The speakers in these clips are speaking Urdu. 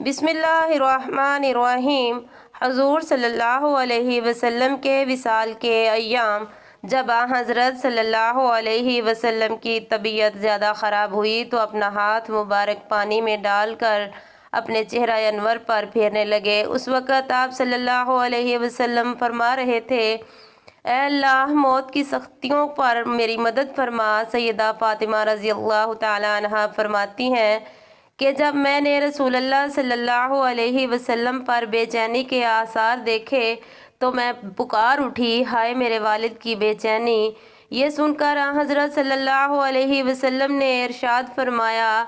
بسم اللہ الرحمن الرحیم۔ حضور صلی اللہ علیہ وسلم کے وصال کے ایام جب حضرت صلی اللہ علیہ وسلم کی طبیعت زیادہ خراب ہوئی تو اپنا ہاتھ مبارک پانی میں ڈال کر اپنے چہرہ انور پر پھیرنے لگے۔ اس وقت آپ صلی اللہ علیہ وسلم فرما رہے تھے، اے اللہ، موت کی سختیوں پر میری مدد فرما۔ سیدہ فاطمہ رضی اللہ تعالیٰ عنہا فرماتی ہیں کہ جب میں نے رسول اللہ صلی اللہ علیہ وسلم پر بے چینی کے آثار دیکھے تو میں پکار اٹھی، ہائے میرے والد کی بے چینی۔ یہ سن کر حضرت صلی اللہ علیہ وسلم نے ارشاد فرمایا،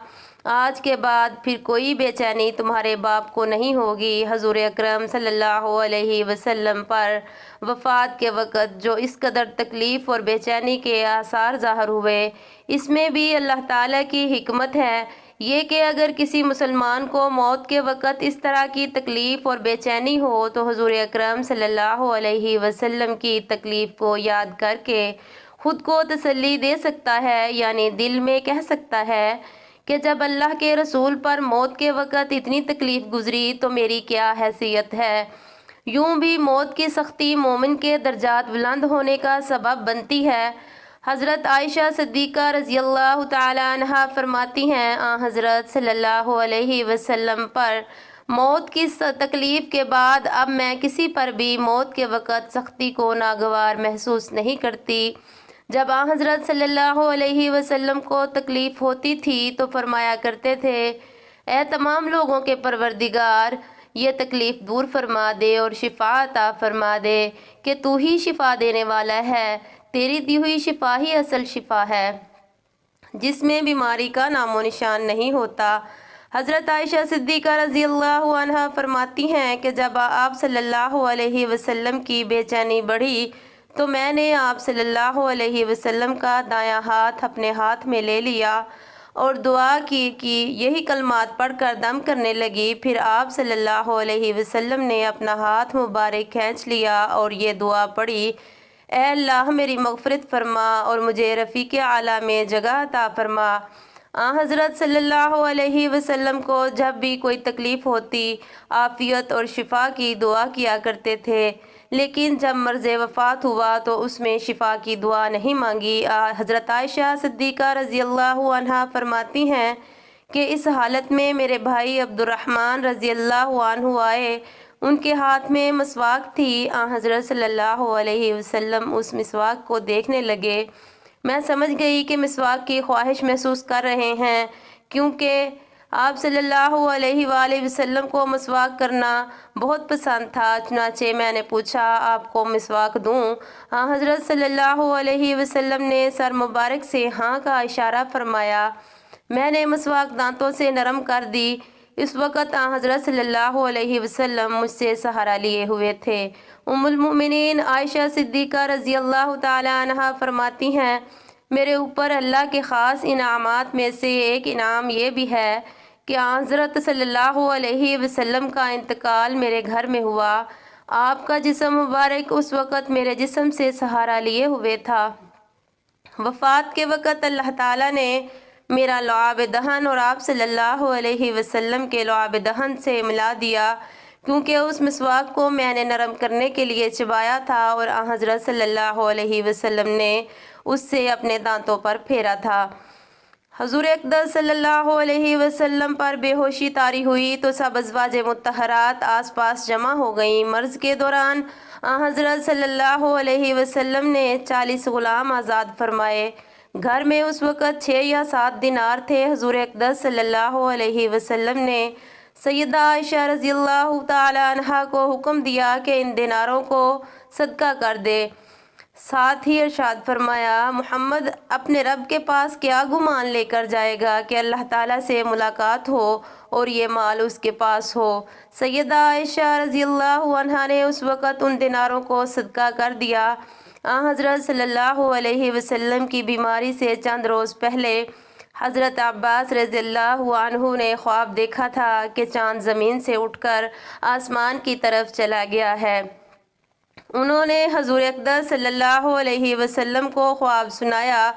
آج کے بعد پھر کوئی بے چینی تمہارے باپ کو نہیں ہوگی۔ حضور اکرم صلی اللہ علیہ وسلم پر وفات کے وقت جو اس قدر تکلیف اور بے چینی کے آثار ظاہر ہوئے، اس میں بھی اللہ تعالیٰ کی حکمت ہے، یہ کہ اگر کسی مسلمان کو موت کے وقت اس طرح کی تکلیف اور بے چینی ہو تو حضور اکرم صلی اللہ علیہ وسلم کی تکلیف کو یاد کر کے خود کو تسلی دے سکتا ہے، یعنی دل میں کہہ سکتا ہے کہ جب اللہ کے رسول پر موت کے وقت اتنی تکلیف گزری تو میری کیا حیثیت ہے۔ یوں بھی موت کی سختی مومن کے درجات بلند ہونے کا سبب بنتی ہے۔ حضرت عائشہ صدیقہ رضی اللہ تعالیٰ عنہا فرماتی ہیں، حضرت صلی اللہ علیہ وسلم پر موت کی تکلیف کے بعد اب میں کسی پر بھی موت کے وقت سختی کو ناگوار محسوس نہیں کرتی۔ جب حضرت صلی اللہ علیہ وسلم کو تکلیف ہوتی تھی تو فرمایا کرتے تھے، اے تمام لوگوں کے پروردگار، یہ تکلیف دور فرما دے اور شفا عطا فرما دے کہ تو ہی شفا دینے والا ہے، تیری دی ہوئی شفا ہی اصل شفا ہے جس میں بیماری کا نام و نشان نہیں ہوتا۔ حضرت عائشہ صدیقہ رضی اللہ عنہا فرماتی ہیں کہ جب آپ صلی اللہ علیہ وسلم کی بے چینی بڑھی تو میں نے آپ صلی اللہ علیہ وسلم کا دایاں ہاتھ اپنے ہاتھ میں لے لیا اور دعا کی یہی کلمات پڑھ کر دم کرنے لگی۔ پھر آپ صلی اللہ علیہ وسلم نے اپنا ہاتھ مبارک کھینچ لیا اور یہ دعا پڑھی، اے اللہ، میری مغفرت فرما اور مجھے رفیق اعلیٰ میں جگہ عطا فرما۔ حضرت صلی اللہ علیہ وسلم کو جب بھی کوئی تکلیف ہوتی عافیت اور شفا کی دعا کیا کرتے تھے، لیکن جب مرض وفات ہوا تو اس میں شفا کی دعا نہیں مانگی۔ حضرت عائشہ صدیقہ رضی اللہ عنہا فرماتی ہیں کہ اس حالت میں میرے بھائی عبد الرحمن رضی اللہ عنہ آئے، ان کے ہاتھ میں مسواک تھی۔ حضرت صلی اللہ علیہ وسلم اس مسواک کو دیکھنے لگے۔ میں سمجھ گئی کہ مسواک کی خواہش محسوس کر رہے ہیں، کیونکہ آپ صلی اللہ علیہ وآلہ وسلم کو مسواک کرنا بہت پسند تھا۔ چنانچہ میں نے پوچھا، آپ کو مسواک دوں؟ حضرت صلی اللہ علیہ وسلم نے سر مبارک سے ہاں کا اشارہ فرمایا۔ میں نے مسواک دانتوں سے نرم کر دی۔ اس وقت حضرت صلی اللہ علیہ وسلم مجھ سے سہارا لیے ہوئے تھے۔ ام المؤمنین عائشہ صدیقہ رضی اللہ تعالیٰ عنہا فرماتی ہیں، میرے اوپر اللہ کے خاص انعامات میں سے ایک انعام یہ بھی ہے کہ حضرت صلی اللہ علیہ وسلم کا انتقال میرے گھر میں ہوا۔ آپ کا جسم مبارک اس وقت میرے جسم سے سہارا لیے ہوئے تھا۔ وفات کے وقت اللہ تعالیٰ نے میرا لعاب دہن اور آپ صلی اللہ علیہ وسلم کے لعاب دہن سے ملا دیا، کیونکہ اس مسواک کو میں نے نرم کرنے کے لیے چبایا تھا اور حضرت صلی اللہ علیہ وسلم نے اس سے اپنے دانتوں پر پھیرا تھا۔ حضور اقدس صلی اللہ علیہ وسلم پر بے ہوشی طاری ہوئی تو سب ازواج مطہرات آس پاس جمع ہو گئیں۔ مرض کے دوران حضرت صلی اللہ علیہ وسلم نے 40 غلام آزاد فرمائے۔ گھر میں اس وقت 6 یا 7 دینار تھے۔ حضور اقدس صلی اللہ علیہ وسلم نے سیدہ عائشہ رضی اللہ تعالیٰ عنہا کو حکم دیا کہ ان دیناروں کو صدقہ کر دے۔ ساتھ ہی ارشاد فرمایا، محمد اپنے رب کے پاس کیا گمان لے کر جائے گا کہ اللہ تعالیٰ سے ملاقات ہو اور یہ مال اس کے پاس ہو۔ سیدہ عائشہ رضی اللہ عنہا نے اس وقت ان دیناروں کو صدقہ کر دیا۔ حضرت صلی اللہ علیہ وسلم کی بیماری سے چند روز پہلے حضرت عباس رضی اللہ عنہ نے خواب دیکھا تھا کہ چاند زمین سے اٹھ کر آسمان کی طرف چلا گیا ہے۔ انہوں نے حضور اقدس صلی اللہ علیہ وسلم کو خواب سنایا۔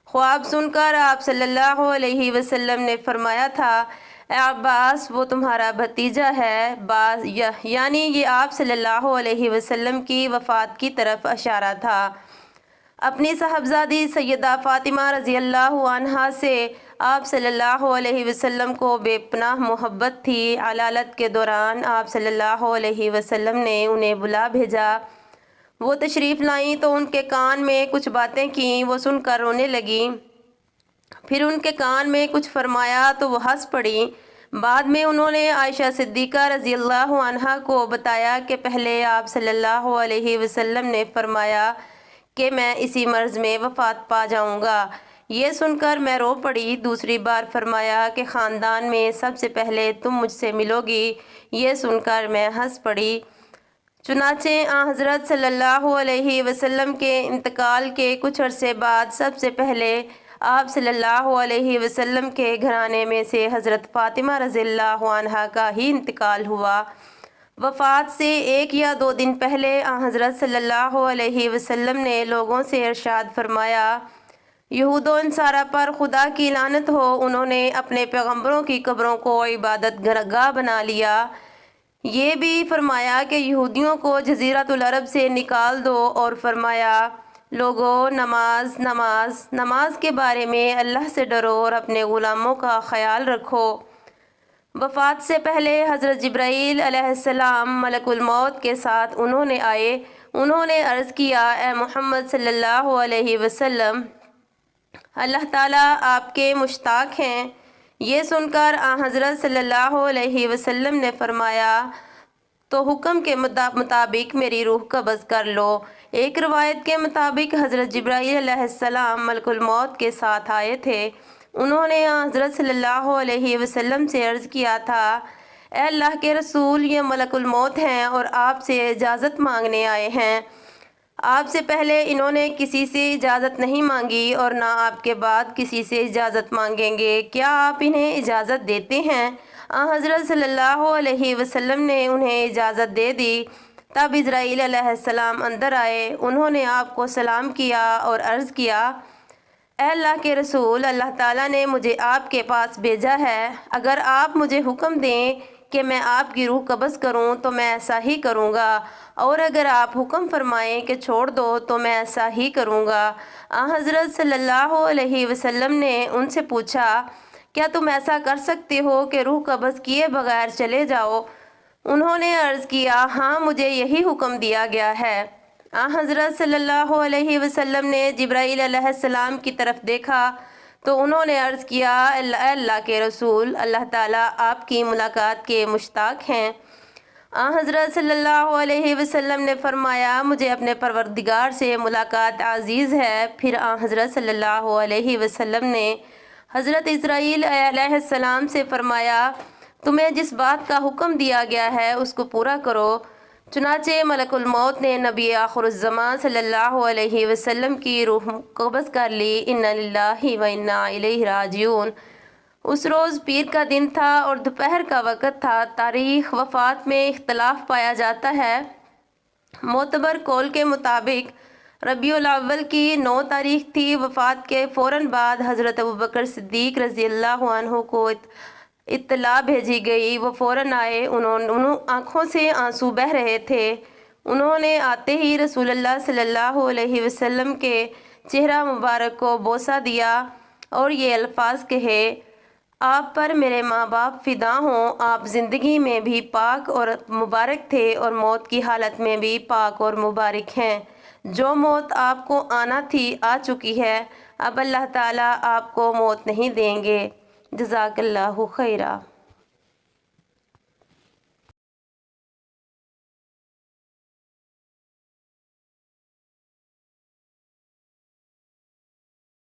خواب سن کر آپ صلی اللہ علیہ وسلم نے فرمایا تھا، اے عباس وہ تمہارا بھتیجا ہے، یعنی یہ آپ صلی اللہ علیہ وسلم کی وفات کی طرف اشارہ تھا۔ اپنی صاحبزادی سیدہ فاطمہ رضی اللہ عنہا سے آپ صلی اللہ علیہ وسلم کو بے پناہ محبت تھی۔ علالت کے دوران آپ صلی اللہ علیہ وسلم نے انہیں بلا بھیجا۔ وہ تشریف لائیں تو ان کے کان میں کچھ باتیں کیں، وہ سن کر رونے لگیں۔ پھر ان کے کان میں کچھ فرمایا تو وہ ہنس پڑیں۔ بعد میں انہوں نے عائشہ صدیقہ رضی اللہ عنہا کو بتایا کہ پہلے آپ صلی اللہ علیہ وسلم نے فرمایا کہ میں اسی مرض میں وفات پا جاؤں گا۔ یہ سن کر میں رو پڑی۔ دوسری بار فرمایا کہ خاندان میں سب سے پہلے تم مجھ سے ملو گی۔ یہ سن کر میں ہنس پڑی۔ چنانچہ آن حضرت صلی اللہ علیہ وسلم کے انتقال کے کچھ عرصے بعد سب سے پہلے آپ صلی اللہ علیہ وسلم کے گھرانے میں سے حضرت فاطمہ رضی اللہ عنہا کا ہی انتقال ہوا۔ وفات سے 1 یا 2 دن پہلے آن حضرت صلی اللہ علیہ وسلم نے لوگوں سے ارشاد فرمایا، یہود و نصارہ پر خدا کی لعنت ہو، انہوں نے اپنے پیغمبروں کی قبروں کو عبادت گاہ بنا لیا۔ یہ بھی فرمایا کہ یہودیوں کو جزیرۃ العرب سے نکال دو، اور فرمایا، لوگو نماز نماز نماز کے بارے میں اللہ سے ڈرو اور اپنے غلاموں کا خیال رکھو۔ وفات سے پہلے حضرت جبرائیل علیہ السلام ملک الموت کے ساتھ انہوں نے عرض کیا، اے محمد صلی اللہ علیہ وسلم، اللہ تعالیٰ آپ کے مشتاق ہیں۔ یہ سن کر آن حضرت صلی اللہ علیہ وسلم نے فرمایا، تو حکم کے مطابق میری روح قبض کر لو۔ ایک روایت کے مطابق حضرت جبرائیل علیہ السلام ملک الموت کے ساتھ آئے تھے۔ انہوں نے حضرت صلی اللہ علیہ وسلم سے عرض کیا تھا، اے اللہ کے رسول، یہ ملک الموت ہیں اور آپ سے اجازت مانگنے آئے ہیں۔ آپ سے پہلے انہوں نے کسی سے اجازت نہیں مانگی اور نہ آپ کے بعد کسی سے اجازت مانگیں گے، کیا آپ انہیں اجازت دیتے ہیں؟ حضرت صلی اللہ علیہ وسلم نے انہیں اجازت دے دی۔ تب اسرائیل علیہ السلام اندر آئے۔ انہوں نے آپ کو سلام کیا اور عرض کیا، اے اللہ کے رسول، اللہ تعالیٰ نے مجھے آپ کے پاس بھیجا ہے۔ اگر آپ مجھے حکم دیں کہ میں آپ کی روح قبض کروں تو میں ایسا ہی کروں گا، اور اگر آپ حکم فرمائیں کہ چھوڑ دو تو میں ایسا ہی کروں گا۔ حضرت صلی اللہ علیہ وسلم نے ان سے پوچھا، کیا تم ایسا کر سکتے ہو کہ روح قبض کیے بغیر چلے جاؤ؟ انہوں نے عرض کیا، ہاں مجھے یہی حکم دیا گیا ہے۔ حضرت صلی اللہ علیہ وسلم نے جبرائیل علیہ السلام کی طرف دیکھا تو انہوں نے عرض کیا، اے اللہ کے رسول، اللہ تعالیٰ آپ کی ملاقات کے مشتاق ہیں۔ حضرت صلی اللہ علیہ وسلم نے فرمایا، مجھے اپنے پروردگار سے ملاقات عزیز ہے۔ پھر حضرت صلی اللہ علیہ وسلم نے حضرت اسرائیل علیہ السلام سے فرمایا، تمہیں جس بات کا حکم دیا گیا ہے اس کو پورا کرو۔ چنانچہ ملک الموت نے نبی آخر الزمان صلی اللہ علیہ وسلم کی روح قبض کر لی۔ انا للہ و انا الیہ راجعون۔ اس روز پیر کا دن تھا اور دوپہر کا وقت تھا۔ تاریخ وفات میں اختلاف پایا جاتا ہے۔ معتبر قول کے مطابق ربیع الاول کی 9 تاریخ تھی۔ وفات کے فوراً بعد حضرت ابوبکر صدیق رضی اللہ عنہ کو اطلاع بھیجی گئی۔ وہ فوراً آئے۔ انہوں آنکھوں سے آنسو بہہ رہے تھے۔ انہوں نے آتے ہی رسول اللہ صلی اللہ علیہ وسلم کے چہرہ مبارک کو بوسہ دیا اور یہ الفاظ کہے، آپ پر میرے ماں باپ فدا ہوں، آپ زندگی میں بھی پاک اور مبارک تھے اور موت کی حالت میں بھی پاک اور مبارک ہیں۔ جو موت آپ کو آنا تھی آ چکی ہے، اب اللہ تعالیٰ آپ کو موت نہیں دیں گے۔ جزاک اللہ خیرہ۔